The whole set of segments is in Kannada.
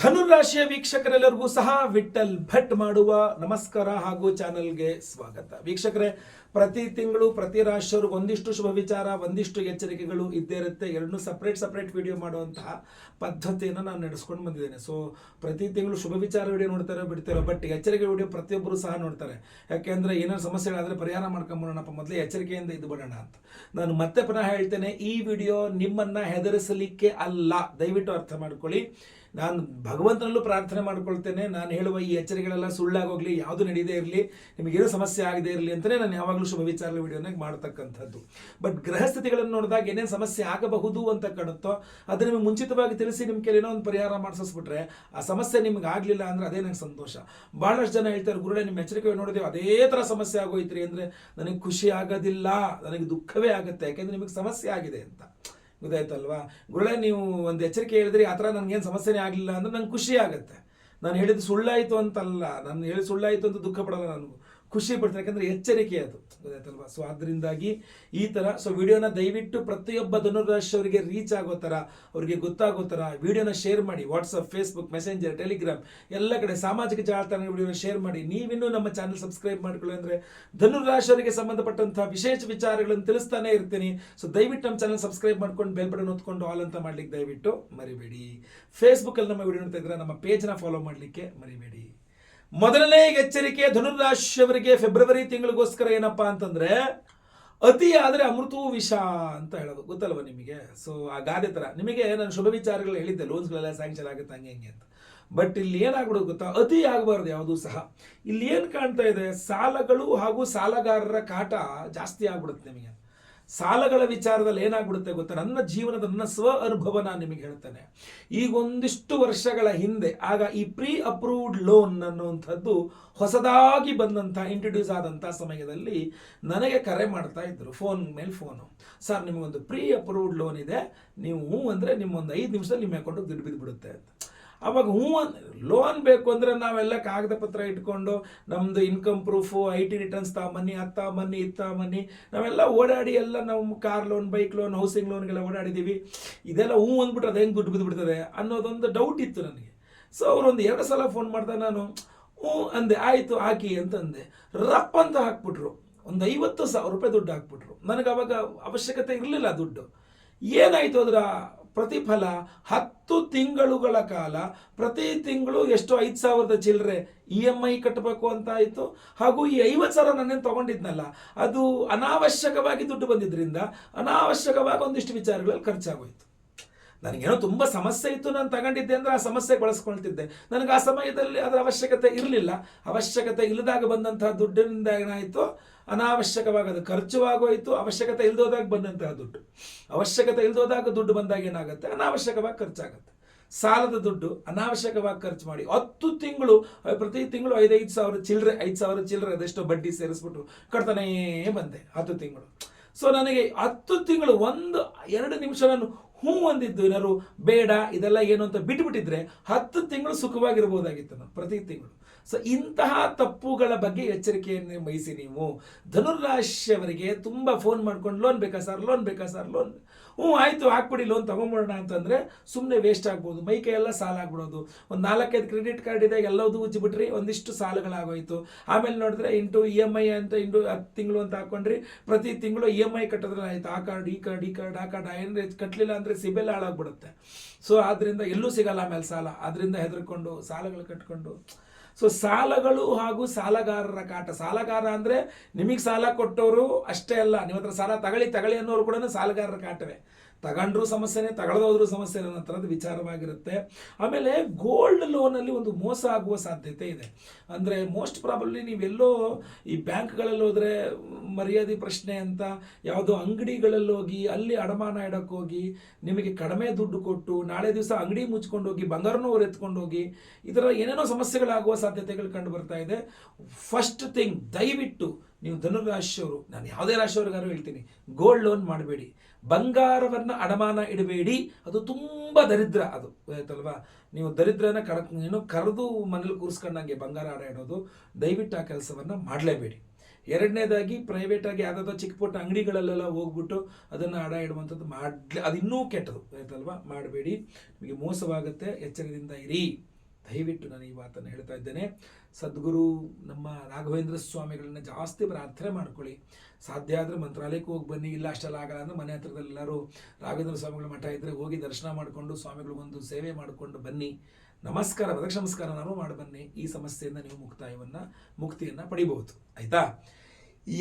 ಧನುರಾಶಿಯ ವೀಕ್ಷಕರೆಲ್ಲರಿಗೂ ಸಹ ವಿಠಲ್ ಭಟ್ ಮಾಡುವ ನಮಸ್ಕಾರ ಹಾಗೂ ಚಾನೆಲ್ಗೆ ಸ್ವಾಗತ. ವೀಕ್ಷಕರೇ, ಪ್ರತಿ ತಿಂಗಳು ಪ್ರತಿ ರಾಶಿಯವ್ರಿಗೆ ಒಂದಿಷ್ಟು ಶುಭ ವಿಚಾರ, ಒಂದಿಷ್ಟು ಎಚ್ಚರಿಕೆಗಳು ಇದ್ದೇ ಇರುತ್ತೆ. ಎರಡನ್ನೂ ಸಪ್ರೇಟ್ ವಿಡಿಯೋ ಮಾಡುವಂತಹ ಪದ್ಧತಿಯನ್ನು ನಾನು ನಡೆಸ್ಕೊಂಡು ಬಂದಿದ್ದೇನೆ. ಸೊ ಪ್ರತಿ ತಿಂಗಳು ಶುಭ ವಿಚಾರ ವಿಡಿಯೋ ನೋಡ್ತಾರೆ ಬಿಡ್ತಾರೋ, ಬಟ್ ಎಚ್ಚರಿಕೆ ವಿಡಿಯೋ ಪ್ರತಿಯೊಬ್ಬರು ಸಹ ನೋಡ್ತಾರೆ. ಯಾಕೆಂದರೆ ಏನಾದ್ರು ಸಮಸ್ಯೆಗಳಾದರೆ ಪರಿಹಾರ ಮಾಡ್ಕೊಂಬೋಣಪ್ಪ, ಮೊದಲೇ ಎಚ್ಚರಿಕೆಯಿಂದ ಇದು ಬಿಡೋಣ ಅಂತ. ನಾನು ಮತ್ತೆ ಪುನಃ ಹೇಳ್ತೇನೆ, ಈ ವಿಡಿಯೋ ನಿಮ್ಮನ್ನು ಹೆದರಿಸಲಿಕ್ಕೆ ಅಲ್ಲ, ದಯವಿಟ್ಟು ಅರ್ಥ ಮಾಡ್ಕೊಳ್ಳಿ. ನಾನು ಭಗವಂತನಲ್ಲೂ ಪ್ರಾರ್ಥನೆ ಮಾಡ್ಕೊಳ್ತೇನೆ, ನಾನು ಹೇಳುವ ಈ ಎಚ್ಚರಿಕೆಗಳೆಲ್ಲ ಸುಳ್ಳಾಗೋಗ್ಲಿ, ಯಾವುದು ನಡೆಯದೇ ಇರಲಿ, ನಿಮಗೇನು ಸಮಸ್ಯೆ ಆಗದೇ ಇರಲಿ ಅಂತಲೇ ನಾನು ಯಾವಾಗಲೂ ಶುಭ ವಿಚಾರ ವಿಡಿಯೋನಾಗ ಮಾಡ್ತಕ್ಕಂಥದ್ದು. ಬಟ್ ಗ್ರಹಸ್ಥಿತಿಗಳನ್ನು ನೋಡಿದಾಗ ಏನೇನು ಸಮಸ್ಯೆ ಆಗಬಹುದು ಅಂತ ಕಾಣುತ್ತೋ ಅದು ನಿಮಗೆ ಮುಂಚಿತವಾಗಿ ತಿಳಿಸಿ ನಿಮ್ಮ ಕೆಲಏನೋ ಒಂದು ಪರಿಹಾರ ಮಾಡಿಸ್ಬಿಟ್ರೆ ಆ ಸಮಸ್ಯೆ ನಿಮ್ಗೆ ಆಗಲಿಲ್ಲ ಅಂದರೆ ಅದೇ ನಂಗೆ ಸಂತೋಷ. ಭಾಳಷ್ಟು ಜನ ಹೇಳ್ತಾರೆ, ಗುರುಳೆ ನಿಮ್ಮ ಎಚ್ಚರಿಕೆ ನೋಡಿದೆವು ಅದೇ ಥರ ಸಮಸ್ಯೆ ಆಗೋಯ್ತ್ರಿ ಅಂದರೆ ನನಗೆ ಖುಷಿ ಆಗೋದಿಲ್ಲ, ನನಗೆ ದುಃಖವೇ ಆಗುತ್ತೆ. ಯಾಕೆಂದರೆ ನಿಮಗೆ ಸಮಸ್ಯೆ ಆಗಿದೆ ಅಂತ ಗೊತ್ತಾಯ್ತಲ್ವಾ. ಗುರುಳೆ ನೀವು ಒಂದು ಎಚ್ಚರಿಕೆ ಹೇಳಿದ್ರಿ, ಆ ಥರ ನನಗೇನು ಸಮಸ್ಯೆನೇ ಆಗಲಿಲ್ಲ ಅಂದರೆ ನಂಗೆ ಖುಷಿ ಆಗುತ್ತೆ. ನಾನು ಹೇಳಿದ್ದು ಸುಳ್ಳಾಯಿತು ಅಂತಲ್ಲ, ನಾನು ಹೇಳಿ ಸುಳ್ಳಾಯಿತು ಅಂತ ದುಃಖ ಪಡಲ್ಲ, ನನಗೂ ಖುಷಿ ಪಡ್ತೀನಿ. ಯಾಕಂದರೆ ಎಚ್ಚರಿಕೆ ಅದು, ಗೊತ್ತಾಯ್ತಲ್ವಾ. ಸೊ ಅದರಿಂದಾಗಿ ಈ ಥರ ವಿಡಿಯೋನ ದಯವಿಟ್ಟು ಪ್ರತಿಯೊಬ್ಬ ಧನುರಾಶಿಯವರಿಗೆ ರೀಚ್ ಆಗೋ ಥರ, ಅವರಿಗೆ ಗೊತ್ತಾಗೋ ಥರ ವಿಡಿಯೋನ ಶೇರ್ ಮಾಡಿ. ವಾಟ್ಸಪ್, ಫೇಸ್ಬುಕ್, ಮೆಸೆಂಜರ್, ಟೆಲಿಗ್ರಾಮ್ ಎಲ್ಲ ಕಡೆ ಸಾಮಾಜಿಕ ಜಾಲತಾಣ ವಿಡಿಯೋನ ಶೇರ್ ಮಾಡಿ. ನೀವಿನ್ನೂ ನಮ್ಮ ಚಾನಲ್ ಸಬ್ಸ್ಕ್ರೈಬ್ ಮಾಡ್ಕೊಳ್ಳಿ ಅಂದರೆ ಧನುರಾಶಿಯವರಿಗೆ ಸಂಬಂಧಪಟ್ಟಂಥ ವಿಶೇಷ ವಿಚಾರಗಳನ್ನು ತಿಳಿಸ್ತಾನೆ ಇರ್ತೀನಿ. ಸೊ ದಯವಿಟ್ಟು ನಮ್ಮ ಚಾನಲ್ ಸಬ್ಸ್ಕ್ರೈಬ್ ಮಾಡ್ಕೊಂಡು ಬೆಲ್ ಬಟನ್ ಹೊತ್ಕೊಂಡು ಆಲ್ ಅಂತ ಮಾಡ್ಲಿಕ್ಕೆ ದಯವಿಟ್ಟು ಮರಿಬೇಡಿ. ಫೇಸ್ಬುಕ್ಕಲ್ಲಿ ನಮ್ಮ ವಿಡಿಯೋ ನೋಡ್ತಾ ಇದ್ರೆ ನಮ್ಮ ಪೇಜ್ನ ಫಾಲೋ ಮಾಡಲಿಕ್ಕೆ ಮರಿಬೇಡಿ. ಮೊದಲನೇ ಎಚ್ಚರಿಕೆ ಧನುರಾಶಿಯವರಿಗೆ ಫೆಬ್ರವರಿ ತಿಂಗಳಿಗೋಸ್ಕರ ಏನಪ್ಪಾ ಅಂತಂದ್ರೆ, ಅತಿ ಆದರೆ ಅಮೃತವೂ ವಿಷ ಅಂತ ಹೇಳೋದು ಗೊತ್ತಲ್ವ ನಿಮಗೆ. ಸೊ ಆ ಗಾದೆ ಥರ ನಿಮಗೆ ನಾನು ಶುಭ ವಿಚಾರಗಳು ಹೇಳಿದ್ದೆ, ಲೋನ್ಸ್ಗಳೆಲ್ಲ ಸ್ಯಾಂಕ್ಷನ್ ಆಗುತ್ತೆ ಹಂಗೆ ಹಿಂಗೆ ಅಂತ. ಬಟ್ ಇಲ್ಲಿ ಏನಾಗ್ಬಿಡೋದು ಗೊತ್ತಾ, ಅತಿ ಆಗಬಾರ್ದು ಯಾವುದೂ ಸಹ. ಇಲ್ಲಿ ಏನು ಕಾಣ್ತಾ ಇದೆ, ಸಾಲಗಳು ಹಾಗೂ ಸಾಲಗಾರರ ಕಾಟ ಜಾಸ್ತಿ ಆಗ್ಬಿಡುತ್ತೆ ನಿಮಗೆ. ಸಾಲಗಳ ವಿಚಾರದಲ್ಲಿ ಏನಾಗ್ಬಿಡುತ್ತೆ ಗೊತ್ತಾ, ನನ್ನ ಜೀವನದ ನನ್ನ ಸ್ವ ಅನುಭವ ನಾನು ನಿಮಗೆ ಹೇಳ್ತೇನೆ. ಈಗ ಒಂದಿಷ್ಟು ವರ್ಷಗಳ ಹಿಂದೆ ಆಗ ಈ ಪ್ರೀ ಅಪ್ರೂವ್ಡ್ ಲೋನ್ ಅನ್ನುವಂಥದ್ದು ಹೊಸದಾಗಿ ಬಂದಂಥ ಇಂಟ್ರೊಡ್ಯೂಸ್ ಆದಂಥ ಸಮಯದಲ್ಲಿ ನನಗೆ ಕರೆ ಮಾಡ್ತಾ ಇದ್ರು, ಫೋನ್ ಮೇಲೆ ಫೋನು. ಸರ್ ನಿಮಗೊಂದು ಪ್ರೀ ಅಪ್ರೂವ್ಡ್ ಲೋನ್ ಇದೆ, ನೀವು ಹ್ಞೂ ಅಂದರೆ ನಿಮ್ಮೊಂದು 5 ನಿಮಿಷದಲ್ಲಿ ನಿಮ್ಮ ಅಕೌಂಟಿಗೆ ದುಡ್ಡು ಬಿದ್ದುಬಿಡುತ್ತೆ ಅಂತ. ಅವಾಗ ಲೋನ್ ಬೇಕು ಅಂದರೆ ನಾವೆಲ್ಲ ಕಾಗದ ಪತ್ರ ಇಟ್ಕೊಂಡು ನಮ್ಮದು ಇನ್ಕಮ್ ಪ್ರೂಫು, IT ರಿಟರ್ನ್ಸ್ ತಗೊಂಬನ್ನಿ, ಅದು ತಗೊಂಬನ್ನಿ, ಇದು ತಗೊಂಬನ್ನಿ, ನಾವೆಲ್ಲ ಓಡಾಡಿ ಎಲ್ಲ ನಾವು car loan, bike loan, housing ಲೋನ್ಗೆಲ್ಲ ಓಡಾಡಿದ್ದೀವಿ. ಇದೆಲ್ಲ ಅಂದ್ಬಿಟ್ರೆ ಅದು ಹೆಂಗೆ ದುಡ್ಡು ಬಿದ್ದುಬಿಡ್ತದೆ ಅನ್ನೋದೊಂದು ಡೌಟ್ ಇತ್ತು ನನಗೆ. ಸೊ ಅವರೊಂದು 2 ಸಲ ಫೋನ್ ಮಾಡಿದಾಗ ನಾನು ಅಂದೆ, ಆಯಿತು ಹಾಕಿ ಅಂತಂದೆ. ರಪ್ ಅಂತ ಹಾಕ್ಬಿಟ್ರು, ಒಂದು 50,000 ರೂಪಾಯಿ ದುಡ್ಡು ಹಾಕ್ಬಿಟ್ರು. ನನಗೆ ಅವಾಗ ಅವಶ್ಯಕತೆ ಇರಲಿಲ್ಲ ದುಡ್ಡು. ಏನಾಯಿತು ಅದರ ಪ್ರತಿಫಲ, 10 ತಿಂಗಳುಗಳ ಕಾಲ ಪ್ರತಿ ತಿಂಗಳು ಎಷ್ಟು 5,000 ಚಿಲ್ಲರೆ EMI ಕಟ್ಟಬೇಕು ಅಂತ ಆಯಿತು. ಹಾಗೂ ಈ 50,000 ನಾನೇನು ತೊಗೊಂಡಿದ್ನಲ್ಲ ಅದು ಅನಾವಶ್ಯಕವಾಗಿ ದುಡ್ಡು ಬಂದಿದ್ದರಿಂದ ಅನಾವಶ್ಯಕವಾಗಿ ಒಂದಿಷ್ಟು ವಿಚಾರಗಳಲ್ಲಿ ಖರ್ಚಾಗೋಯ್ತು. ನನಗೇನೋ ತುಂಬ ಸಮಸ್ಯೆ ಇತ್ತು, ನಾನು ತಗೊಂಡಿದ್ದೆ ಅಂದರೆ ಆ ಸಮಸ್ಯೆಗೆ ಬಳಸ್ಕೊಳ್ತಿದ್ದೆ. ನನಗೆ ಆ ಸಮಯದಲ್ಲಿ ಅದರ ಅವಶ್ಯಕತೆ ಇರಲಿಲ್ಲ. ಅವಶ್ಯಕತೆ ಇಲ್ಲದಾಗ ಬಂದಂತಹ ದುಡ್ಡಿನಿಂದ ಏನಾಯಿತು, ಅನಾವಶ್ಯಕವಾಗಿ ಅದು ಖರ್ಚು ಆಗೋಯಿತು. ಅವಶ್ಯಕತೆ ಇಲ್ದೋದಾಗ ಬಂದಂತಹ ದುಡ್ಡು, ಅವಶ್ಯಕತೆ ಇಲ್ದೋದಾಗ ದುಡ್ಡು ಬಂದಾಗ ಏನಾಗುತ್ತೆ, ಅನಾವಶ್ಯಕವಾಗಿ ಖರ್ಚಾಗುತ್ತೆ. ಸಾಲದ ದುಡ್ಡು ಅನಾವಶ್ಯಕವಾಗಿ ಖರ್ಚು ಮಾಡಿ 10 ತಿಂಗಳು ಪ್ರತಿ ತಿಂಗಳು 5,000 ಚಿಲ್ಲರೆ ಅದೆಷ್ಟೋ ಬಡ್ಡಿ ಸೇರಿಸ್ಬಿಟ್ಟು ಕಟ್ತಾನೇ ಬಂದೆ 10 ತಿಂಗಳು. ಸೊ ನನಗೆ 10 ತಿಂಗಳು 1-2 ನಿಮಿಷ ನಾನು ಹ್ಞೂ ಅಂದಿದ್ದು, ಏನಾದ್ರು ಬೇಡ ಇದೆಲ್ಲ ಏನು ಅಂತ ಬಿಟ್ಟುಬಿಟ್ಟಿದ್ರೆ 10 ತಿಂಗಳು ಸುಖವಾಗಿರ್ಬೋದಾಗಿತ್ತು ನಾನು ಪ್ರತಿ ತಿಂಗಳು. ಸೊ ಇಂತಹ ತಪ್ಪುಗಳ ಬಗ್ಗೆ ಎಚ್ಚರಿಕೆಯನ್ನು ವಹಿಸಿ. ನೀವು ಧನುರಾಶಿಯವರಿಗೆ ತುಂಬ ಫೋನ್ ಮಾಡ್ಕೊಂಡು ಲೋನ್ ಬೇಕಾ ಸರ್, ಲೋನ್ ಬೇಕಾ ಸರ್, ಲೋನ್ ಹ್ಞೂ ಆಯಿತು ಹಾಕ್ಬಿಡಿ, ಲೋನ್ ತೊಗೊಂಬಿಡೋಣ ಅಂತಂದರೆ ಸುಮ್ಮನೆ ವೇಸ್ಟ್ ಆಗ್ಬೋದು, ಮೈ ಕೈಯೆಲ್ಲ ಸಾಲ ಆಗ್ಬಿಡೋದು. ಒಂದು 4-5 ಕ್ರೆಡಿಟ್ ಕಾರ್ಡ್ ಇದೆ, ಎಲ್ಲದೂ ಉಜ್ಜಿಬಿಟ್ರಿ, ಒಂದಿಷ್ಟು ಸಾಲಗಳಾಗೋಯ್ತು. ಆಮೇಲೆ ನೋಡಿದ್ರೆ ಇಂಟು EMI ಅಂತ ಇಂಟು 10 ತಿಂಗಳು ಅಂತ ಹಾಕ್ಕೊಂಡ್ರಿ, ಪ್ರತಿ ತಿಂಗಳು EMI ಕಟ್ಟಿದ್ರೆ ಆಯಿತು, ಆ ಕಾರ್ಡ್ ಈ ಕಾರ್ಡ್ ಏನಾದ್ರೆ ಕಟ್ಟಲಿಲ್ಲ ಅಂದರೆ ಸಿಬಿಲ್ ಹಾಳಾಗ್ಬಿಡುತ್ತೆ. ಸೊ ಆದ್ದರಿಂದ ಎಲ್ಲೂ ಸಿಗಲ್ಲ ಆಮೇಲೆ ಸಾಲ. ಅದರಿಂದ ಹೆದರ್ಕೊಂಡು ಸಾಲಗಳು ಕಟ್ಕೊಂಡು, ಸೊ ಸಾಲಗಳು ಹಾಗೂ ಸಾಲಗಾರರ ಕಾಟ. ಸಾಲಗಾರ ಅಂದರೆ ನಿಮಗೆ ಸಾಲ ಕೊಟ್ಟವರು ಅಷ್ಟೇ ಅಲ್ಲ, ನಿಮ್ಮ ಹತ್ರ ಸಾಲ ತಗೊಳ್ಳಿ ಅನ್ನೋರು ಕೂಡ ಸಾಲಗಾರರ ಕಾಟವೇ. ತಗೊಂಡ್ರೂ ಸಮಸ್ಯೆನೇ, ತಗೊಳ್ದೋದ್ರೂ ಸಮಸ್ಯೆ ಅನ್ನೋ ಥರದ ವಿಚಾರವಾಗಿರುತ್ತೆ. ಆಮೇಲೆ ಗೋಲ್ಡ್ ಲೋನಲ್ಲಿ ಒಂದು ಮೋಸ ಆಗುವ ಸಾಧ್ಯತೆ ಇದೆ. ಅಂದರೆ ಮೋಸ್ಟ್ ಪ್ರಾಬಬ್ಲಿ ನೀವೆಲ್ಲೋ ಈ ಬ್ಯಾಂಕ್ಗಳಲ್ಲಿ ಹೋದರೆ ಮರ್ಯಾದೆ ಪ್ರಶ್ನೆ ಅಂತ ಯಾವುದೋ ಅಂಗಡಿಗಳಲ್ಲಿ ಹೋಗಿ ಅಲ್ಲಿ ಅಡಮಾನ ಇಡಕ್ಕೆ ಹೋಗಿ ನಿಮಗೆ ಕಡಿಮೆ ದುಡ್ಡು ಕೊಟ್ಟು ನಾಳೆ ದಿವಸ ಅಂಗಡಿ ಮುಚ್ಕೊಂಡು ಹೋಗಿ ಬಂಗಾರನೂ ಎತ್ಕೊಂಡು ಹೋಗಿ ಈ ಥರ ಏನೇನೋ ಸಮಸ್ಯೆಗಳಾಗುವ ಸಾಧ್ಯತೆಗಳು ಕಂಡು ಬರ್ತಾ ಇದೆ. ಫಸ್ಟ್ ಥಿಂಗ್, ದಯವಿಟ್ಟು ನೀವು ಧನುರಾಶಿಯವರು, ನಾನು ಯಾವುದೇ ರಾಶಿಯವ್ರಿಗಾರು ಹೇಳ್ತೀನಿ, ಗೋಲ್ಡ್ ಲೋನ್ ಮಾಡಬೇಡಿ, ಬಂಗಾರವನ್ನು ಅಡಮಾನ ಇಡಬೇಡಿ. ಅದು ತುಂಬ ದರಿದ್ರ, ಅದು ಆಯ್ತಲ್ವಾ. ನೀವು ದರಿದ್ರನ ಕರೆದು ಮನೇಲಿ ಕೂರಿಸ್ಕೊಂಡಂಗೆ ಬಂಗಾರ ಅಡ ಇಡೋದು, ದಯವಿಟ್ಟು ಆ ಕೆಲಸವನ್ನು ಮಾಡಲೇಬೇಡಿ. ಎರಡನೇದಾಗಿ ಪ್ರೈವೇಟಾಗಿ ಯಾವುದಾದ್ರೂ ಚಿಕ್ಕ ಪುಟ್ಟ ಅಂಗಡಿಗಳಲ್ಲೆಲ್ಲ ಹೋಗ್ಬಿಟ್ಟು ಅದನ್ನು ಅಡ ಇಡುವಂಥದ್ದು ಅದು ಇನ್ನೂ ಕೆಟ್ಟದು ಆಯ್ತಲ್ವಾ, ಮಾಡಬೇಡಿ, ನಿಮಗೆ ಮೋಸವಾಗುತ್ತೆ, ಎಚ್ಚರದಿಂದ ಇರಿ. ದಯವಿಟ್ಟು ನಾನು ಈ ಮಾತನ್ನು ಹೇಳ್ತಾ ಇದ್ದೇನೆ. ಸದ್ಗುರು ನಮ್ಮ ರಾಘವೇಂದ್ರ ಸ್ವಾಮಿಗಳನ್ನ ಜಾಸ್ತಿ ಪ್ರಾರ್ಥನೆ ಮಾಡ್ಕೊಳ್ಳಿ. ಸಾಧ್ಯ ಆದರೆ ಮಂತ್ರಾಲಯಕ್ಕೆ ಹೋಗಿ ಬನ್ನಿ. ಇಲ್ಲ ಅಷ್ಟೆಲ್ಲ ಆಗಲ್ಲ ಅಂದರೆ ಮನೆ ಹತ್ರದಲ್ಲೆಲ್ಲರೂ ರಾಘವೇಂದ್ರ ಸ್ವಾಮಿಗಳ ಮಠ ಇದ್ದರೆ ಹೋಗಿ ದರ್ಶನ ಮಾಡಿಕೊಂಡು ಸ್ವಾಮಿಗಳಿಗೊಂದು ಸೇವೆ ಮಾಡಿಕೊಂಡು ಬನ್ನಿ. ನಮಸ್ಕಾರ, ಪ್ರದಕ್ಷ ನಮಸ್ಕಾರನಾರು ಮಾಡಿ ಬನ್ನಿ. ಈ ಸಮಸ್ಯೆಯಿಂದ ನೀವು ಮುಕ್ತಿಯನ್ನು ಪಡಿಬಹುದು. ಆಯ್ತಾ?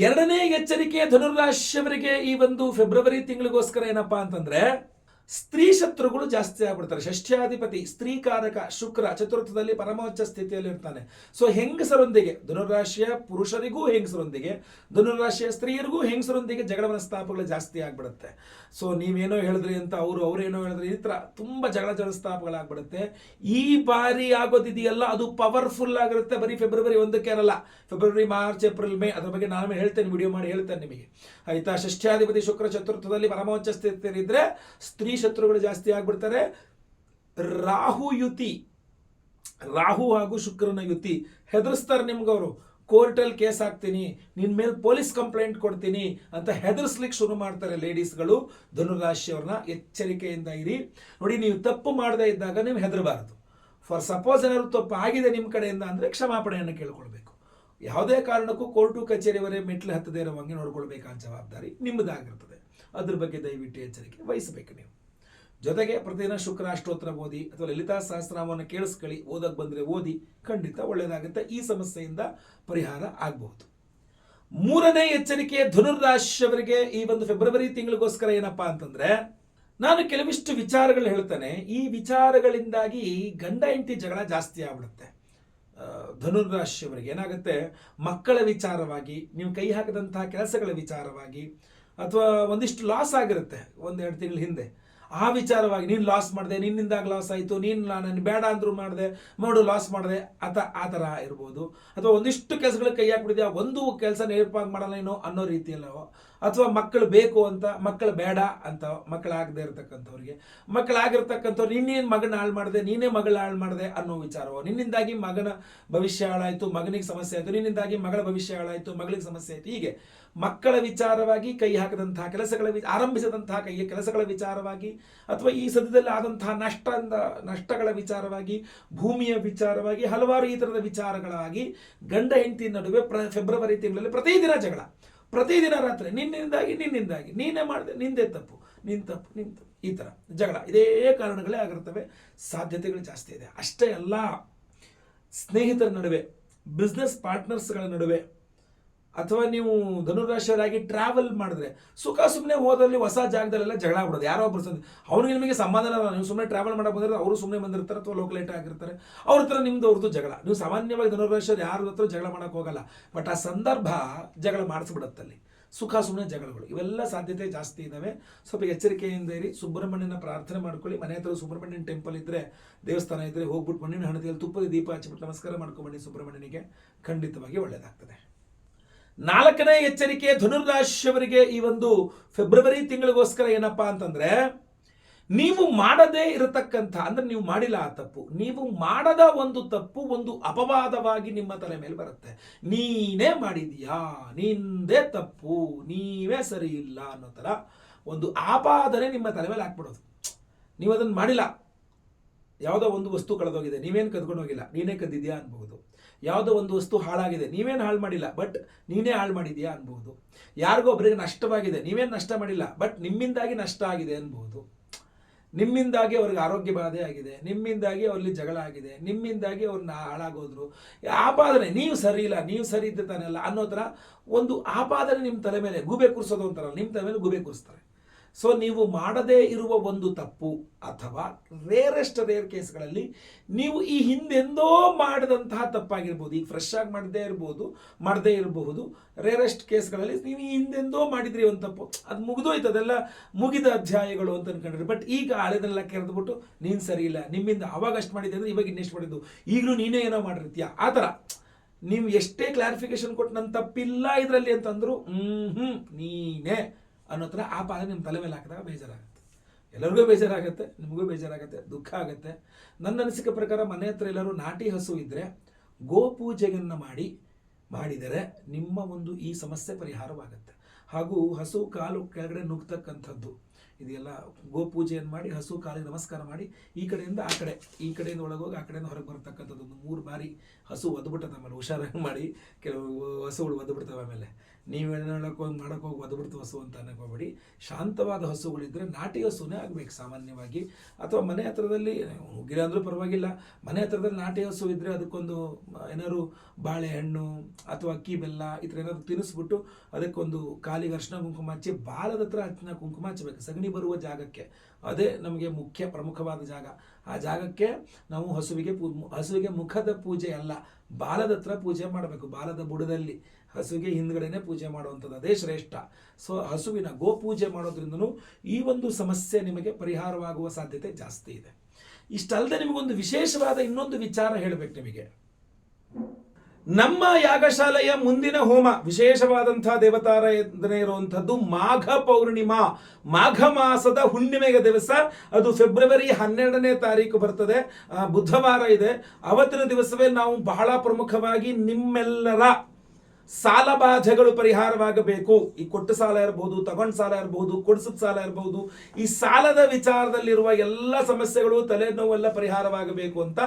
ಎರಡನೇ ಎಚ್ಚರಿಕೆ ಧನುರಾಶಿಯವರಿಗೆ ಈ ಒಂದು ಫೆಬ್ರವರಿ ತಿಂಗಳಿಗೋಸ್ಕರ ಏನಪ್ಪಾ ಅಂತಂದ್ರೆ, ಸ್ತ್ರೀ ಶತ್ರುಗಳು ಜಾಸ್ತಿ ಆಗ್ಬಿಡ್ತಾರೆ. ಷಷ್ಠ್ಯಾಧಿಪತಿ ಸ್ತ್ರೀಕಾರಕ ಶುಕ್ರ ಚತುರ್ಥದಲ್ಲಿ ಪರಮೋಚ್ಚ ಸ್ಥಿತಿಯಲ್ಲಿ ಇರ್ತಾನೆ. ಸೊ ಹೆಂಗಸರೊಂದಿಗೆ, ಧನುರಾಶಿಯ ಪುರುಷರಿಗೂ ಹೆಂಗಸರೊಂದಿಗೆ, ಧನುರಾಶಿಯ ಸ್ತ್ರೀಯರಿಗೂ ಹೆಂಗಸರೊಂದಿಗೆ ಜಗಳ ಮನಸ್ತಾಪಗಳು ಜಾಸ್ತಿ ಆಗ್ಬಿಡುತ್ತೆ. ಸೊ ನೀವೇನೋ ಹೇಳಿದ್ರಿ ಅಂತ ಅವರೇನೋ ಹೇಳಿದ್ರಿ, ಈ ಥರ ತುಂಬ ಜಗಳ ಮನಸ್ತಾಪಗಳಾಗ್ಬಿಡುತ್ತೆ. ಈ ಬಾರಿ ಆಗೋದಿದೆಯಲ್ಲ ಅದು ಪವರ್ಫುಲ್ ಆಗಿರುತ್ತೆ. ಬರೀ ಫೆಬ್ರವರಿ 1ಕ್ಕೆ ಇರಲ್ಲ, ಫೆಬ್ರವರಿ, ಮಾರ್ಚ್, ಏಪ್ರಿಲ್, ಮೇ, ಅದ್ರ ಬಗ್ಗೆ ನಾನು ಹೇಳ್ತೇನೆ, ವಿಡಿಯೋ ಮಾಡಿ ಹೇಳ್ತೇನೆ ನಿಮಗೆ. ಆಯ್ತಾ? ಷಷ್ಠ್ಯಾಧಿಪತಿ ಶುಕ್ರ ಚತುರ್ಥದಲ್ಲಿ ಪರಮೋಚ್ಚ ಸ್ಥಿತಿಯಲ್ಲಿದ್ದರೆ ಸ್ತ್ರೀ ಶತ್ರುಗಳು ಜಾಸ್ತಿ ಆಗ್ಬಿಡ್ತಾರೆ. ರಾಹು ಹಾಗೂ ಶುಕ್ರನ ಯುತಿ ಹೆದರ್ಸ್ತಾರೆ ನಿಮ್ಗೆ. ಅವರು ಕೋರ್ಟಲ್ಲಿ ಕೇಸ್ ಹಾಕ್ತೀನಿ, ನಿನ್ ಮೇಲೆ ಪೊಲೀಸ್ ಕಂಪ್ಲೇಂಟ್ ಕೊಡ್ತೀನಿ ಅಂತ ಹೆದರ್ಸ್ಲಿಕ್ಕೆ ಶುರು ಮಾಡ್ತಾರೆ ಲೇಡೀಸ್ಗಳು. ಧನುರಾಶಿಯವ್ರನ್ನ ಎಚ್ಚರಿಕೆಯಿಂದ ಇರಿ. ನೋಡಿ, ನೀವು ತಪ್ಪು ಮಾಡದೇ ಇದ್ದಾಗ ನೀವು ಹೆದರಬಾರದು. ಫಾರ್ ಸಪೋಸ್ ಏನಾದ್ರು ತಪ್ಪು ಆಗಿದೆ ನಿಮ್ಮ ಕಡೆಯಿಂದ ಅಂದರೆ ಕ್ಷಮಾಪಣೆಯನ್ನು ಕೇಳ್ಕೊಳ್ಬೇಕು. ಯಾವುದೇ ಕಾರಣಕ್ಕೂ ಕೋರ್ಟು ಕಚೇರಿವರೆಗೆ ಮೆಟ್ಲು ಹತ್ತದೇ ಇರುವಂಗೆ ನೋಡ್ಕೊಳ್ಬೇಕಾದ ಜವಾಬ್ದಾರಿ ನಿಮ್ಮದಾಗಿರ್ತದೆ. ಅದ್ರ ಬಗ್ಗೆ ದಯವಿಟ್ಟು ಎಚ್ಚರಿಕೆ ವಹಿಸಬೇಕು ನೀವು. ಜೊತೆಗೆ ಪ್ರತಿದಿನ ಶುಕ್ರ ಅಷ್ಟೋತ್ರ ಓದಿ ಅಥವಾ ಲಲಿತಾ ಸಹಸ್ರನಾಮವನ್ನು ಕೇಳಿಸ್ಕೊಳ್ಳಿ. ಓದಕ್ಕೆ ಬಂದರೆ ಓದಿ, ಖಂಡಿತ ಒಳ್ಳೆಯದಾಗುತ್ತೆ. ಈ ಸಮಸ್ಯೆಯಿಂದ ಪರಿಹಾರ ಆಗಬಹುದು. ಮೂರನೇ ಎಚ್ಚರಿಕೆ ಧನುರಾಶಿಯವರಿಗೆ ಈ ಒಂದು ಫೆಬ್ರವರಿ ತಿಂಗಳಿಗೋಸ್ಕರ ಏನಪ್ಪಾ ಅಂತಂದ್ರೆ, ನಾನು ಕೆಲವಿಷ್ಟು ವಿಚಾರಗಳು ಹೇಳ್ತೇನೆ. ಈ ವಿಚಾರಗಳಿಂದಾಗಿ ಗಂಡ ಹೆಂಡತಿ ಜಗಳ ಜಾಸ್ತಿ ಆಗ್ಬಿಡುತ್ತೆ. ಧನುರಾಶಿಯವರಿಗೆ ಏನಾಗುತ್ತೆ, ಮಕ್ಕಳ ವಿಚಾರವಾಗಿ, ನೀವು ಕೈ ಹಾಕಿದಂತಹ ಕೆಲಸಗಳ ವಿಚಾರವಾಗಿ, ಅಥವಾ ಒಂದಿಷ್ಟು ಲಾಸ್ ಆಗಿರುತ್ತೆ 1-2 ತಿಂಗಳ ಹಿಂದೆ, ಆ ವಿಚಾರವಾಗಿ ನೀನು ಲಾಸ್ ಮಾಡಿದೆ, ನಿನ್ನಿಂದಾಗ ಲಾಸ್ ಆಯಿತು, ನಾನು ಬೇಡ ಅಂದ್ರೂ ಮಾಡಿದೆ, ಲಾಸ್ ಮಾಡಿದೆ, ಆ ಥರ ಇರ್ಬೋದು. ಅಥವಾ ಒಂದಿಷ್ಟು ಕೆಲಸಗಳು ಕೈ ಹಾಕ್ಬಿಟ್ಟಿದೆ, ಒಂದು ಕೆಲಸ ನೇರವಾಗಿ ಮಾಡಲ್ಲ ಏನೋ ಅನ್ನೋ ರೀತಿಯಲ್ಲೋ, ಅಥವಾ ಮಕ್ಕಳು ಬೇಕು ಅಂತ, ಮಕ್ಕಳು ಬೇಡ ಅಂತ, ಮಕ್ಕಳಾಗದೇ ಇರತಕ್ಕಂಥವ್ರಿಗೆ, ಮಕ್ಕಳಾಗಿರ್ತಕ್ಕಂಥವ್ರು ನಿನ್ನೇನು ಮಗನ ಹಾಳು ಮಾಡಿದೆ, ನೀನೇ ಮಗಳ ಹಾಳು ಮಾಡಿದೆ ಅನ್ನೋ ವಿಚಾರವೋ, ನಿನ್ನಿಂದಾಗಿ ಮಗನ ಭವಿಷ್ಯ ಹಾಳಾಯಿತು, ಮಗನಿಗೆ ಸಮಸ್ಯೆ ಆಯಿತು, ನಿನ್ನಿಂದಾಗಿ ಮಗಳ ಭವಿಷ್ಯ ಹಾಳಾಯಿತು, ಮಗಳಿಗೆ ಸಮಸ್ಯೆ ಆಯಿತು. ಹೀಗೆ ಮಕ್ಕಳ ವಿಚಾರವಾಗಿ ಕೈ ಹಾಕಿದಂತಹ ಆರಂಭಿಸಿದಂತಹ ಕೆಲಸಗಳ ವಿಚಾರವಾಗಿ, ಅಥವಾ ಈ ಸದ್ಯದಲ್ಲಿ ಆದಂತಹ ನಷ್ಟಗಳ ವಿಚಾರವಾಗಿ, ಭೂಮಿಯ ವಿಚಾರವಾಗಿ, ಹಲವಾರು ಈ ಥರದ ವಿಚಾರಗಳಾಗಿ ಗಂಡ ಹೆಂಡತಿ ನಡುವೆ ಫೆಬ್ರವರಿ ತಿಂಗಳಲ್ಲಿ ಪ್ರತಿದಿನ ಜಗಳ, ಪ್ರತಿದಿನ ರಾತ್ರಿ ನಿನ್ನಿಂದಾಗಿ, ನೀನೇ ಮಾಡಿದೆ, ನಿಂದೇ ತಪ್ಪು, ನಿನ್ ತಪ್ಪು, ಈ ಥರ ಜಗಳ, ಇದೇ ಕಾರಣಗಳೇ ಆಗಿರ್ತವೆ. ಸಾಧ್ಯತೆಗಳು ಜಾಸ್ತಿ ಇದೆ. ಅಷ್ಟೇ ಅಲ್ಲ, ಸ್ನೇಹಿತರ ನಡುವೆ, ಬಿಸ್ನೆಸ್ ಪಾರ್ಟ್ನರ್ಸ್ಗಳ ನಡುವೆ, ಅಥವಾ ನೀವು ಧನುರಾಶಿಯವರಾಗಿ ಟ್ರಾವೆಲ್ ಮಾಡಿದ್ರೆ, ಸುಮ್ಮನೆ ಹೋದಲ್ಲಿ ಹೊಸ ಜಾಗದಲ್ಲೆಲ್ಲ ಜಗಳ ಆಗ್ಬಿಡೋದು. ಯಾರೋ ಒಬ್ಬರು ಅವ್ರಿಗೆ ನಿಮಗೆ ಸಂಬಂಧನ, ನೀವು ಸುಮ್ಮನೆ ಟ್ರಾವೆಲ್ ಮಾಡಕ್ಕೆ ಬಂದರೆ ಅವರು ಸುಮ್ಮನೆ ಬಂದಿರ್ತಾರೆ, ಅಥವಾ ಲೋಕಲೇಟ್ ಆಗಿರ್ತಾರೆ, ಅವ್ರ ಹತ್ರ ಅವ್ರದ್ದು ಜಗಳ. ನೀವು ಸಾಮಾನ್ಯವಾಗಿ ಧನುರಾಶಿಯವ್ರು ಯಾರ ಹತ್ರ ಜಗಳ ಮಾಡೋಕೆ ಹೋಗಲ್ಲ, ಬಟ್ ಆ ಸಂದರ್ಭ ಜಗಳ ಮಾಡಿಸ್ಬಿಡುತ್ತಲ್ಲಿ, ಸುಮ್ಮನೆ ಜಗಳಗಳು, ಇವೆಲ್ಲ ಸಾಧ್ಯತೆ ಜಾಸ್ತಿ ಇದ್ದಾವೆ. ಸ್ವಲ್ಪ ಎಚ್ಚರಿಕೆಯಿಂದ ಇರಿ. ಸುಬ್ರಹ್ಮಣ್ಯನ ಪ್ರಾರ್ಥನೆ ಮಾಡ್ಕೊಳ್ಳಿ. ಮನೆ ಹತ್ರ ಸುಬ್ರಹ್ಮಣ್ಯನ ಟೆಂಪಲ್ ಇದ್ದರೆ, ದೇವಸ್ಥಾನ ಇದ್ದರೆ ಹೋಗ್ಬಿಟ್ಟು ಮಣ್ಣಿನ ಹಣತೆಯಲ್ಲಿ ತುಪ್ಪದ ದೀಪ ಹಚ್ಚಿಬಿಟ್ಟು ನಮಸ್ಕಾರ ಮಾಡ್ಕೊಂಬನ್ನಿ ಸುಬ್ರಹ್ಮಣ್ಯನಿಗೆ, ಖಂಡಿತವಾಗಿ ಒಳ್ಳೆಯದಾಗ್ತದೆ. ನಾಲ್ಕನೇ ಎಚ್ಚರಿಕೆ ಧನುರಾಶಿಯವರಿಗೆ ಈ ಒಂದು ಫೆಬ್ರವರಿ ತಿಂಗಳಿಗೋಸ್ಕರ ಏನಪ್ಪಾ ಅಂತಂದ್ರೆ, ನೀವು ಮಾಡದೇ ಇರತಕ್ಕಂಥ, ಅಂದ್ರೆ ನೀವು ಮಾಡಿಲ್ಲ ಆ ತಪ್ಪು, ನೀವು ಮಾಡದ ಒಂದು ತಪ್ಪು ಒಂದು ಅಪವಾದವಾಗಿ ನಿಮ್ಮ ತಲೆ ಮೇಲೆ ಬರುತ್ತೆ. ನೀನೇ ಮಾಡಿದೀಯಾ, ನಿಂದೇ ತಪ್ಪು, ನೀವೇ ಸರಿ ಇಲ್ಲ ಅನ್ನೋ ತರ ಒಂದು ಆಪಾದನೆ ನಿಮ್ಮ ತಲೆ ಮೇಲೆ ಹಾಕ್ಬಿಡೋದು. ನೀವು ಅದನ್ನು ಮಾಡಿಲ್ಲ, ಯಾವುದೋ ಒಂದು ವಸ್ತು ಕಳೆದೋಗಿದೆ, ನೀವೇನು ಕದ್ಕೊಂಡು ಹೋಗಿಲ್ಲ, ನೀನೇ ಕದ್ದಿದ್ಯಾ ಅನ್ಬಹುದು. ಯಾವುದೋ ಒಂದು ವಸ್ತು ಹಾಳಾಗಿದೆ, ನೀವೇನು ಹಾಳು ಮಾಡಿಲ್ಲ, ಬಟ್ ನೀನೇ ಹಾಳು ಮಾಡಿದ್ಯಾ ಅನ್ಬಹುದು. ಯಾರಿಗೋ ಒಬ್ಬರಿಗೆ ನಷ್ಟವಾಗಿದೆ, ನೀವೇನು ನಷ್ಟ ಮಾಡಿಲ್ಲ, ಬಟ್ ನಿಮ್ಮಿಂದಾಗಿ ನಷ್ಟ ಆಗಿದೆ ಅನ್ಬಹುದು. ನಿಮ್ಮಿಂದಾಗಿ ಅವ್ರಿಗೆ ಆರೋಗ್ಯ ಬಾಧೆ ಆಗಿದೆ, ನಿಮ್ಮಿಂದಾಗಿ ಅವ್ರಲ್ಲಿ ಜಗಳ ಆಗಿದೆ, ನಿಮ್ಮಿಂದಾಗಿ ಅವ್ರನ್ನ ಹಾಳಾಗೋದ್ರು. ಆಪಾದನೆ, ನೀವು ಸರಿ ಇಲ್ಲ, ನೀವು ಸರಿ ಇದ್ದ ತಾನೆಲ್ಲ ಅನ್ನೋ ಥರ ಒಂದು ಆಪಾದನೆ ನಿಮ್ಮ ತಲೆ ಮೇಲೆ, ಗೂಬೆ ಕೂರಿಸೋದು ಅಂತಾರಲ್ಲ, ನಿಮ್ಮ ತಲೆ ಮೇಲೆ ಗೂಬೆ ಕೂರಿಸ್ತಾರೆ. ಸೊ ನೀವು ಮಾಡದೇ ಇರುವ ಒಂದು ತಪ್ಪು, ಅಥವಾ ರೇರ್ ಕೇಸ್ಗಳಲ್ಲಿ ನೀವು ಈ ಹಿಂದೆಂದೋ ಮಾಡಿದಂತಹ ತಪ್ಪಾಗಿರ್ಬೋದು, ಈಗ ಫ್ರೆಶ್ ಆಗಿ ಮಾಡದೇ ಇರಬಹುದು. ರೇರೆಸ್ಟ್ ಕೇಸ್ಗಳಲ್ಲಿ ನೀವು ಈ ಹಿಂದೆಂದೋ ಮಾಡಿದ್ರಿ ಒಂದು ತಪ್ಪು, ಅದು ಮುಗಿದೋಯ್ತು, ಅದೆಲ್ಲ ಮುಗಿದ ಅಧ್ಯಾಯಗಳು ಅಂತ ಅನ್ಕೊಂಡ್ರಿ. ಬಟ್ ಈಗ ಹಳೆದೆಲ್ಲ ಕೆರೆದ್ಬಿಟ್ಟು ನೀನು ಸರಿ ಇಲ್ಲ, ನಿಮ್ಮಿಂದ ಅವಾಗ ಅಷ್ಟು ಮಾಡಿದ್ದೆ ಅಂದರೆ ಇವಾಗ ಇನ್ನೆಷ್ಟು ಮಾಡಿದ್ದು, ಈಗಲೂ ನೀನೇ ಏನೋ ಮಾಡಿರ್ತೀಯ, ಆ ಥರ ನೀವು ಎಷ್ಟೇ ಕ್ಲಾರಿಫಿಕೇಶನ್ ಕೊಟ್ಟು ನನ್ನ ತಪ್ಪಿಲ್ಲ ಇದರಲ್ಲಿ ಅಂತಂದ್ರು, ನೀನೇ ಅನ್ನೋ ಥರ ಆಪಾದನೆ ನಿಮ್ಮ ತಲೆ ಮೇಲೆ ಹಾಕಿದಾಗ ಬೇಜಾರಾಗುತ್ತೆ. ಎಲ್ಲರಿಗೂ ಬೇಜಾರಾಗುತ್ತೆ, ನಿಮಗೂ ಬೇಜಾರಾಗುತ್ತೆ, ದುಃಖ ಆಗುತ್ತೆ. ನನ್ನ ಅನಿಸಿಕೆ ಪ್ರಕಾರ ಮನೆ ಹತ್ರ ಎಲ್ಲರೂ ನಾಟಿ ಹಸು ಇದ್ದರೆ ಗೋಪೂಜೆಯನ್ನು ಮಾಡಿ ಮಾಡಿದರೆ ನಿಮ್ಮ ಒಂದು ಈ ಸಮಸ್ಯೆ ಪರಿಹಾರವಾಗುತ್ತೆ. ಹಾಗೂ ಹಸು ಕಾಲು ಕೆಳಗಡೆ ನುಗ್ತಕ್ಕಂಥದ್ದು ಇದೆಲ್ಲ ಗೋಪೂಜೆಯನ್ನು ಮಾಡಿ ಹಸು ಕಾಲಿಗೆ ನಮಸ್ಕಾರ ಮಾಡಿ ಈ ಕಡೆಯಿಂದ ಆ ಕಡೆ, ಈ ಕಡೆಯಿಂದ ಒಳಗೋಗಿ ಆ ಕಡೆಯಿಂದ ಹೊರಗೆ ಬರ್ತಕ್ಕಂಥದ್ದು ಒಂದು 3 ಬಾರಿ ಹಸು ಒದ್ಬಿಟ್ಟದ ಆಮೇಲೆ ಹುಷಾರಾಗಿ ಮಾಡಿ. ಕೆಲವು ಹಸುಗಳು ಒದ್ಬಿಡ್ತವೆ ಆಮೇಲೆ. ನೀವು ಮಾಡೋಕೆ ಹೋಗಿ ಒದ್ಬಿಡ್ತು ಹಸು ಅಂತ ಅನ್ನಕೋಬೇಡಿ. ಶಾಂತವಾದ ಹಸುಗಳಿದ್ದರೆ ನಾಟಿ ಹಸುನೇ ಆಗಬೇಕು ಸಾಮಾನ್ಯವಾಗಿ. ಅಥವಾ ಮನೆ ಹತ್ರದಲ್ಲಿ ಹೋಗಿಲ್ಲ ಅಂದರೂ ಪರವಾಗಿಲ್ಲ, ಮನೆ ಹತ್ರದಲ್ಲಿ ನಾಟಿ ಹಸು ಇದ್ದರೆ ಅದಕ್ಕೊಂದು ಏನಾದ್ರು ಬಾಳೆಹಣ್ಣು ಅಥವಾ ಅಕ್ಕಿ ಬೆಲ್ಲ ಈ ಥರ ಏನಾದ್ರು ತಿನ್ನಿಸ್ಬಿಟ್ಟು ಅದಕ್ಕೊಂದು ಕಾಲಿಗೆ ಅರ್ಶಿನ ಕುಂಕುಮ ಹಚ್ಚಿ ಬಾಲದ ಹತ್ರ ಅರ್ಶಿನ ಕುಂಕುಮ ಹಚ್ಚಬೇಕು. ಸಗಣಿ ಬರುವ ಜಾಗಕ್ಕೆ, ಅದೇ ನಮಗೆ ಮುಖ್ಯ ಪ್ರಮುಖವಾದ ಜಾಗ. ಆ ಜಾಗಕ್ಕೆ ನಾವು ಹಸುವಿಗೆ ಮುಖದ ಪೂಜೆ ಅಲ್ಲ, ಬಾಲದ ಹತ್ರ ಪೂಜೆ ಮಾಡಬೇಕು. ಬಾಲದ ಬುಡದಲ್ಲಿ ಹಸುವಿಗೆ ಹಿಂದ್ಗಡೆನೆ ಪೂಜೆ ಮಾಡುವಂಥದ್ದು ಅದೇ ಶ್ರೇಷ್ಠ. ಸೊ ಹಸುವಿನ ಗೋಪೂಜೆ ಮಾಡೋದ್ರಿಂದನೂ ಈ ಒಂದು ಸಮಸ್ಯೆ ನಿಮಗೆ ಪರಿಹಾರವಾಗುವ ಸಾಧ್ಯತೆ ಜಾಸ್ತಿ ಇದೆ. ಇಷ್ಟಲ್ಲದೆ ನಿಮಗೊಂದು ವಿಶೇಷವಾದ ಇನ್ನೊಂದು ವಿಚಾರ ಹೇಳಬೇಕು ನಿಮಗೆ. ನಮ್ಮ ಯಾಗಶಾಲೆಯ ಮುಂದಿನ ಹೋಮ ವಿಶೇಷವಾದಂತಹ ದೇವತಾರಾಧನೆ ಇರುವಂಥದ್ದು ಮಾಘ ಪೌರ್ಣಿಮಾ, ಮಾಘ ಮಾಸದ ಹುಣ್ಣಿಮೆಯ ದಿವಸ. ಅದು ಫೆಬ್ರವರಿ 12ನೇ ತಾರೀಕು ಬರ್ತದೆ, ಬುಧವಾರ ಇದೆ. ಅವತ್ತಿನ ದಿವಸವೇ ನಾವು ಬಹಳ ಪ್ರಮುಖವಾಗಿ ನಿಮ್ಮೆಲ್ಲರ ಸಾಲ ಬಾಧೆಗಳು ಪರಿಹಾರವಾಗಬೇಕು. ಈ ಕೊಟ್ಟ ಸಾಲ ಇರಬಹುದು, ತಗೊಂಡ ಸಾಲ ಇರಬಹುದು, ಕೊಡಿಸಿದ ಸಾಲ ಇರಬಹುದು, ಈ ಸಾಲದ ವಿಚಾರದಲ್ಲಿರುವ ಎಲ್ಲ ಸಮಸ್ಯೆಗಳು, ತಲೆನೋವೆಲ್ಲ ಪರಿಹಾರವಾಗಬೇಕು ಅಂತ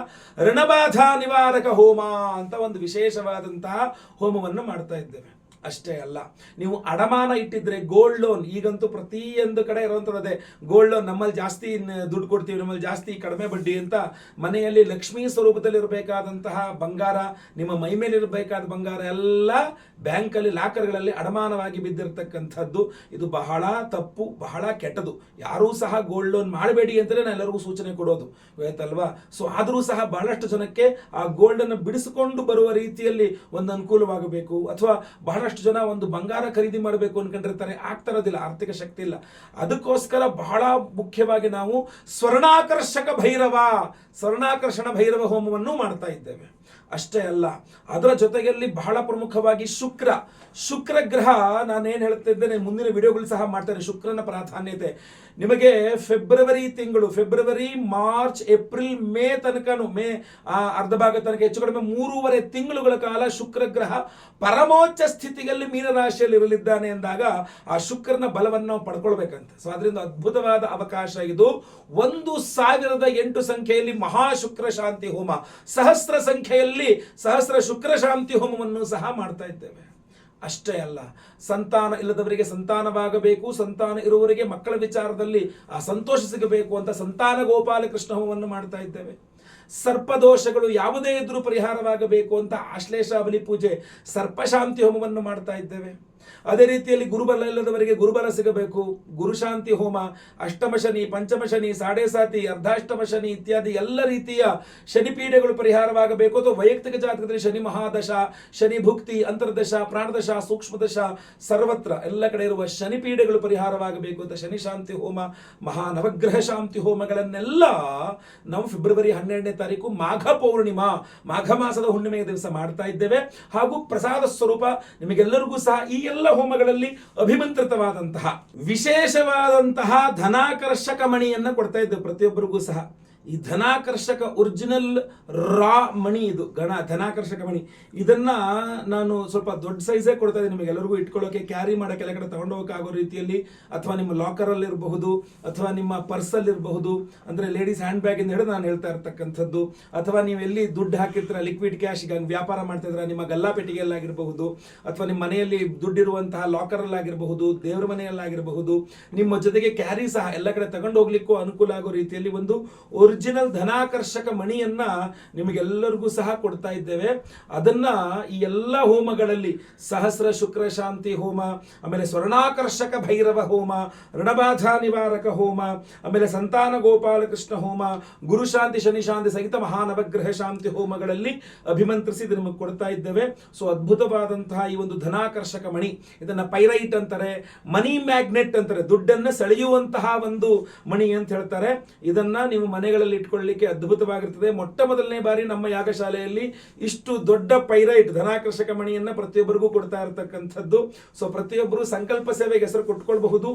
ಋಣಬಾಧಾ ನಿವಾರಕ ಹೋಮ ಅಂತ ಒಂದು ವಿಶೇಷವಾದಂತಹ ಹೋಮವನ್ನು ಮಾಡ್ತಾ ಇದ್ದೇವೆ. ಅಷ್ಟೇ ಅಲ್ಲ, ನೀವು ಅಡಮಾನ ಇಟ್ಟಿದ್ರೆ ಗೋಲ್ಡ್ ಲೋನ್, ಈಗಂತೂ ಪ್ರತಿಯೊಂದು ಕಡೆ ಇರುವಂಥದ್ದೇ ಗೋಲ್ಡ್ ಲೋನ್. ನಮ್ಮಲ್ಲಿ ಜಾಸ್ತಿ ದುಡ್ಡು ಕೊಡ್ತೀವಿ, ನಮ್ಮಲ್ಲಿ ಜಾಸ್ತಿ ಕಡಿಮೆ ಬಡ್ಡಿ ಅಂತ. ಮನೆಯಲ್ಲಿ ಲಕ್ಷ್ಮೀ ಸ್ವರೂಪದಲ್ಲಿರಬೇಕಾದಂತಹ ಬಂಗಾರ, ನಿಮ್ಮ ಮೈ ಮೇಲೆ ಇರಬೇಕಾದ ಬಂಗಾರ ಎಲ್ಲ ಬ್ಯಾಂಕಲ್ಲಿ ಲಾಕರ್ಗಳಲ್ಲಿ ಅಡಮಾನವಾಗಿ ಬಿದ್ದಿರತಕ್ಕಂಥದ್ದು. ಇದು ಬಹಳ ತಪ್ಪು, ಬಹಳ ಕೆಟ್ಟದು. ಯಾರೂ ಸಹ ಗೋಲ್ಡ್ ಲೋನ್ ಮಾಡಬೇಡಿ ಅಂತಲೇ ನಾನು ಎಲ್ಲರಿಗೂ ಸೂಚನೆ ಕೊಡೋದು, ಗೊತ್ತಲ್ವಾ? ಸೊ ಆದರೂ ಸಹ ಬಹಳಷ್ಟು ಜನಕ್ಕೆ ಆ ಗೋಲ್ಡನ್ನು ಬಿಡಿಸಿಕೊಂಡು ಬರುವ ರೀತಿಯಲ್ಲಿ ಒಂದು ಅನುಕೂಲವಾಗಬೇಕು. ಅಥವಾ ಬಹಳಷ್ಟು ಜನ ಒಂದು ಬಂಗಾರ ಖರೀದಿ ಮಾಡಬೇಕು ಅನ್ಕೊಂಡಿರ್ತಾರೆ, ಆಗ್ತಾ ಇರೋದಿಲ್ಲ, ಆರ್ಥಿಕ ಶಕ್ತಿ ಇಲ್ಲ. ಅದಕ್ಕೋಸ್ಕರ ಬಹಳ ಮುಖ್ಯವಾಗಿ ನಾವು ಸ್ವರ್ಣಾಕರ್ಷಣ ಭೈರವ ಹೋಮವನ್ನು ಮಾಡ್ತಾ ಇದ್ದೇವೆ. ಅಷ್ಟೇ ಅಲ್ಲ, ಅದರ ಜೊತೆಯಲ್ಲಿ ಬಹಳ ಪ್ರಮುಖವಾಗಿ ಶುಕ್ರ ಗ್ರಹ, ನಾನೇನು ಹೇಳ್ತಿದ್ದೇನೆ ಮುಂದಿನ ವಿಡಿಯೋಗಳು ಸಹ ಮಾಡ್ತೇನೆ. ಶುಕ್ರನ ಪ್ರಾಧಾನ್ಯತೆ ನಿಮಗೆ ಫೆಬ್ರವರಿ, ಮಾರ್ಚ್, ಏಪ್ರಿಲ್, ಮೇ ತನಕನು, ಮೇ ಅರ್ಧ ಭಾಗ ತನಕ ಹೆಚ್ಚು ಕಡಿಮೆ 3.5 ತಿಂಗಳುಗಳ ಕಾಲ ಶುಕ್ರ ಗ್ರಹ ಪರಮೋಚ್ಚ ಸ್ಥಿತಿಯಲ್ಲಿ ಮೀನರಾಶಿಯಲ್ಲಿ ಇರಲಿದ್ದಾನೆ ಎಂದಾಗ ಆ ಶುಕ್ರನ ಬಲವನ್ನು ನಾವು ಪಡ್ಕೊಳ್ಬೇಕಂತ. ಸೊ ಅದರಿಂದ ಅದ್ಭುತವಾದ ಅವಕಾಶ ಇದು. 1008 ಸಂಖ್ಯೆಯಲ್ಲಿ ಮಹಾಶುಕ್ರ ಶಾಂತಿ ಹೋಮ, ಸಹಸ್ರ ಸಂಖ್ಯೆಯಲ್ಲಿ ಸಹಸ್ರ ಶುಕ್ರ ಶಾಂತಿ ಹೋಮವನ್ನು ಸಹ ಮಾಡ್ತಾ ಇದ್ದೇವೆ. ಅಷ್ಟೇ ಅಲ್ಲ, ಸಂತಾನ ಇಲ್ಲದವರಿಗೆ ಸಂತಾನವಾಗಬೇಕು, ಸಂತಾನ ಇರುವವರಿಗೆ ಮಕ್ಕಳ ವಿಚಾರದಲ್ಲಿ ಆ ಸಂತೋಷ ಸಿಗಬೇಕು ಅಂತ ಸಂತಾನ ಗೋಪಾಲಕೃಷ್ಣ ಹೋಮವನ್ನು ಮಾಡ್ತಾ ಇದ್ದೇವೆ. ಸರ್ಪದೋಷಗಳು ಯಾವುದೇ ಇದ್ರೂ ಪರಿಹಾರವಾಗಬೇಕು ಅಂತ ಆಶ್ಲೇಷ ಬಲಿ ಪೂಜೆ, ಸರ್ಪಶಾಂತಿ ಹೋಮವನ್ನು ಮಾಡ್ತಾ ಇದ್ದೇವೆ. ಅದೇ ರೀತಿಯಲ್ಲಿ ಗುರುಬಲ ಇಲ್ಲದವರಿಗೆ ಗುರುಬಲ ಸಿಗಬೇಕು, ಗುರುಶಾಂತಿ ಹೋಮ, ಅಷ್ಟಮ ಶನಿ, ಪಂಚಮ ಶನಿ, ಸಾಡೆ ಸಾತಿ, ಅರ್ಧಾಷ್ಟಮ ಶನಿ ಇತ್ಯಾದಿ ಎಲ್ಲ ರೀತಿಯ ಶನಿಪೀಡೆಗಳು ಪರಿಹಾರವಾಗಬೇಕು. ಅಥವಾ ವೈಯಕ್ತಿಕ ಜಾತಕದಲ್ಲಿ ಶನಿ ಮಹಾದಶ, ಶನಿ ಭುಕ್ತಿ, ಅಂತರ್ದಶ, ಪ್ರಾಣದಶ, ಸೂಕ್ಷ್ಮದಶ, ಸರ್ವತ್ರ ಎಲ್ಲ ಕಡೆ ಇರುವ ಶನಿಪೀಡೆಗಳು ಪರಿಹಾರವಾಗಬೇಕು ಅಂತ ಶನಿ ಶಾಂತಿ ಹೋಮ, ಮಹಾನವಗ್ರಹ ಶಾಂತಿ ಹೋಮಗಳನ್ನೆಲ್ಲ ನಾವು ಫೆಬ್ರವರಿ 12ನೇ ತಾರೀಕು ಮಾಘ ಪೌರ್ಣಿಮಾ, ಮಾಘ ಮಾಸದ ಹುಣ್ಣಿಮೆಯ ದಿವಸ ಮಾಡ್ತಾ ಇದ್ದೇವೆ. ಹಾಗೂ ಪ್ರಸಾದ ಸ್ವರೂಪ ನಿಮಗೆಲ್ಲರಿಗೂ ಸಹ ಈ ಎಲ್ಲ ಹೋಮಗಳಲ್ಲಿ ಅಭಿಮಂತ್ರಿತವಾದಂತಹ ವಿಶೇಷವಾದಂತಹ ಧನಾಕರ್ಷಕ ಮಣಿಯನ್ನ ಕೊಡ್ತಾ ಇದ್ದೇವೆ ಪ್ರತಿಯೊಬ್ಬರಿಗೂ ಸಹ. ಈ ಧನಾಕರ್ಷಕ ಒರಿಜಿನಲ್ ರಾ ಮಣಿ, ಇದು ಧನಾಕರ್ಷಕ ಮಣಿ. ಇದನ್ನ ನಾನು ಸ್ವಲ್ಪ ದೊಡ್ಡ ಸೈಜೇ ಕೊಡ್ತಾ ಇದ್ದೀನಿ ನಿಮಗೆಲ್ಲರಿಗೂ ಇಟ್ಕೊಳ್ಳೋಕೆ, ಕ್ಯಾರಿ ಮಾಡೋಕೆ, ಎಲ್ಲ ಕಡೆ ತಗೊಂಡೋಗಕ್ಕೆ ಆಗೋ ರೀತಿಯಲ್ಲಿ, ಅಥವಾ ನಿಮ್ಮ ಲಾಕರಲ್ಲಿ ಇರಬಹುದು, ಅಥವಾ ನಿಮ್ಮ ಪರ್ಸಲ್ಲಿ ಇರಬಹುದು, ಅಂದ್ರೆ ಲೇಡೀಸ್ ಹ್ಯಾಂಡ್ ಬ್ಯಾಗ್ ಇಂದ ಹಿಡಿದು ನಾನು ಹೇಳ್ತಾ ಇರ್ತಕ್ಕಂಥದ್ದು. ಅಥವಾ ನೀವು ಎಲ್ಲಿ ದುಡ್ಡು ಹಾಕಿರ್ತೀರ, ಲಿಕ್ವಿಡ್ ಕ್ಯಾಶ್, ಈಗ ವ್ಯಾಪಾರ ಮಾಡ್ತಿದ್ರ ನಿಮ್ಮ ಗಲ್ಲಾಪೆಟ್ಟಿಗೆಯಲ್ಲಾಗಿರಬಹುದು, ಅಥವಾ ನಿಮ್ಮ ಮನೆಯಲ್ಲಿ ದುಡ್ಡಿರುವಂತಹ ಲಾಕರಲ್ಲಾಗಿರಬಹುದು, ದೇವರ ಮನೆಯಲ್ಲಾಗಿರಬಹುದು, ನಿಮ್ಮ ಜೊತೆಗೆ ಕ್ಯಾರಿ ಸಹ ಎಲ್ಲ ಕಡೆ ತಗೊಂಡು ಹೋಗ್ಲಿಕ್ಕೂ ಅನುಕೂಲ ಆಗೋ ರೀತಿಯಲ್ಲಿ ಒಂದು ಒರಿಜಿನಲ್ ಧನಾಕರ್ಷಕ ಮಣಿಯನ್ನ ನಿಮಗೆಲ್ಲರಿಗೂ ಸಹ ಕೊಡ್ತಾ ಇದ್ದೇವೆ. ಅದನ್ನ ಈ ಎಲ್ಲ ಹೋಮಗಳಲ್ಲಿ ಸಹಸ್ರ ಶುಕ್ರ ಶಾಂತಿ ಹೋಮ, ಆಮೇಲೆ ಸ್ವರ್ಣಾಕರ್ಷಕ ಭೈರವ ಹೋಮ, ಋಣಬಾಧಾ ನಿವಾರಕ ಹೋಮ, ಆಮೇಲೆ ಸಂತಾನ ಗೋಪಾಲಕೃಷ್ಣ ಹೋಮ, ಗುರು ಶಾಂತಿ, ಶನಿ ಶಾಂತಿ ಸಹಿತ ಮಹಾನವಗ್ರಹ ಶಾಂತಿ ಹೋಮಗಳಲ್ಲಿ ಅಭಿಮಂತ್ರಿಸಿ ನಿಮಗೆ ಕೊಡ್ತಾ ಇದ್ದೇವೆ. ಸೊ ಅದ್ಭುತವಾದಂತಹ ಈ ಒಂದು ಧನಾಕರ್ಷಕ ಮಣಿ, ಇದನ್ನ ಪೈರೈಟ್ ಅಂತಾರೆ, ಮನಿ ಮ್ಯಾಗ್ನೆಟ್ ಅಂತಾರೆ, ದುಡ್ಡನ್ನು ಸೆಳೆಯುವಂತಹ ಒಂದು ಮಣಿ ಅಂತ ಹೇಳ್ತಾರೆ. ಇದನ್ನ ನೀವು ಮನೆಗಳಲ್ಲಿ ಮನೆಗಳಲ್ಲಿ ಇಟ್ಕೊಳ್ಳಿಕ್ಕೆ ಅದ್ಭುತವಾಗಿರ್ತದೆ. ಮೊಟ್ಟ ಮೊದಲನೇ ಬಾರಿ ನಮ್ಮ ಯಾಗಶಾಲೆಯಲ್ಲಿ ಇಷ್ಟು ದೊಡ್ಡ ಪೈರೈಟ್ ಧನಾಕರ್ಷಕ ಮಣಿಯನ್ನ ಪ್ರತಿಯೊಬ್ಬರಿಗೂ ಕೊಡ್ತಾ ಇರತಕ್ಕಂಥದ್ದು. ಸೊ ಪ್ರತಿಯೊಬ್ಬರು ಸಂಕಲ್ಪ ಸೇವೆಗೆ ಹೆಸರು ಕೊಟ್ಕೊಳ್ಬಹುದು.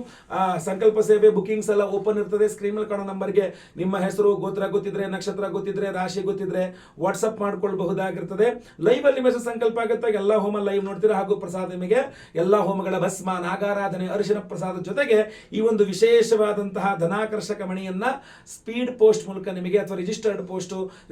ಸಂಕಲ್ಪ ಸೇವೆ ಬುಕಿಂಗ್ಸ್ ಎಲ್ಲ ಓಪನ್ ಇರ್ತದೆ. ಸ್ಕ್ರೀನ್ ಮೇಲೆ ಕಾಣೋ ನಂಬರ್ಗೆ ನಿಮ್ಮ ಹೆಸರು, ಗೋತ್ರ ಗೊತ್ತಿದ್ರೆ, ನಕ್ಷತ್ರ ಗೊತ್ತಿದ್ರೆ, ರಾಶಿ ಗೊತ್ತಿದ್ರೆ ವಾಟ್ಸ್ಆಪ್ ಮಾಡ್ಕೊಳ್ಬಹುದಾಗಿರ್ತದೆ. ಲೈವ್ ಅಲ್ಲಿ ಮೆಸೇಜ್ ಸಂಕಲ್ಪ ಆಗುತ್ತೆ. ಎಲ್ಲಾ ಹೋಮ ಲೈವ್ ನೋಡ್ತೀರಾ. ಹಾಗೂ ಪ್ರಸಾದ ನಿಮಗೆ ಎಲ್ಲಾ ಹೋಮಗಳ ಭಸ್ಮ, ನಾಗಾರಾಧನೆ, ಅರಿಶಿನ ಪ್ರಸಾದ ಜೊತೆಗೆ ಈ ಒಂದು ವಿಶೇಷವಾದಂತಹ ಧನಾಕರ್ಷಕ ಮಣಿಯನ್ನ ಸ್ಪೀಡ್ ಪೋಸ್ಟ್ ಮೂಲಕ ನಿಮಗೆ ಅಥವಾ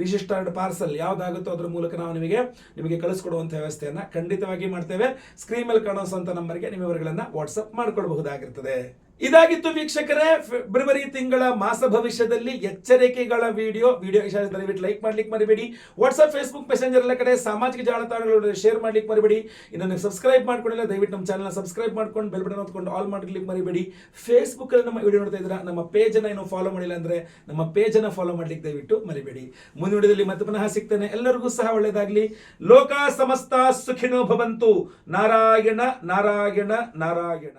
ರಿಜಿಸ್ಟರ್ಡ್ ಪಾರ್ಸಲ್ ಯಾವ್ದಾಗುತ್ತೋ ಅದ್ರ ಮೂಲಕ ನಾವು ನಿಮಗೆ ಕಳಿಸ್ಕೊಡುವಂತ ವ್ಯವಸ್ಥೆಯನ್ನ ಖಂಡಿತವಾಗಿ ಮಾಡ್ತೇವೆ. ಸ್ಕ್ರೀನ್ ಮೇಲೆ ಕಾಣಿಸುವಂತ ನಂಬರ್ಗೆ ನಿಮ್ಮ ವಿವರಗಳನ್ನ ವಾಟ್ಸ್ಆಪ್ ಮಾಡ್ಕೊಳ್ಬಹುದಾಗಿರ್ತದೆ. ಇದಾಗಿತ್ತು ವೀಕ್ಷಕರೇ ಫೆಬ್ರವರಿ ತಿಂಗಳ ಮಾಸ ಭವಿಷ್ಯದಲ್ಲಿ ಎಚ್ಚರಿಕೆಗಳ ವಿಡಿಯೋ ಇಷ್ಟ ದಯವಿಟ್ಟು ಲೈಕ್ ಮಾಡ್ಲಿಕ್ಕೆ ಮರಿಬೇಡಿ. ವಾಟ್ಸ್ಆಪ್, ಫೇಸ್ಬುಕ್, ಮೆಸೆಂಜರ್ ಎಲ್ಲ ಕಡೆ ಸಾಮಾಜಿಕ ಜಾಲತಾಣಗಳು ಶೇರ್ ಮಾಡ್ಲಿಕ್ಕೆ ಮರಿಬೇಡಿ. ಇನ್ನು ನೀವು ಸಬ್ಸ್ಕ್ರೈಬ್ ಮಾಡ್ಕೊಂಡಿಲ್ಲ ದಯವಿಟ್ಟು ನಮ್ಮ ಚಾನಲ್ ಸಬ್ಸ್ಕ್ರೈಬ್ ಮಾಡ್ಕೊಂಡು ಬೆಲ್ ಬಟನ್ ಹೊತ್ಕೊಂಡು ಆಲ್ ಮಾಡ್ಲಿಕ್ಕೆ ಮರಿಬೇಡಿ. ಫೇಸ್ಬುಕ್ ಅಲ್ಲಿ ನಮ್ಮ ವಿಡಿಯೋ ನೋಡ್ತಾ ಇದ್ದೀರಾ, ನಮ್ಮ ಪೇಜ್ ಅನ್ನ ಏನು ಫಾಲೋ ಮಾಡಿಲ್ಲ ಅಂದ್ರೆ ನಮ್ಮ ಪೇಜ್ ಅನ್ನ ಫಾಲೋ ಮಾಡ್ಲಿಕ್ಕೆ ದಯವಿಟ್ಟು ಮರಿಬೇಡಿ. ಮುಂದಿನ ವಿಡಿಯೋದಲ್ಲಿ ಮತ್ತೆ ಪುನಃ ಸಿಗ್ತೇನೆ. ಎಲ್ಲರಿಗೂ ಸಹ ಒಳ್ಳೆಯದಾಗ್ಲಿ. ಲೋಕ ಸಮಸ್ತ ಸುಖಿನೋ ಭವಂತು. ನಾರಾಯಣ ನಾರಾಯಣ ನಾರಾಯಣ.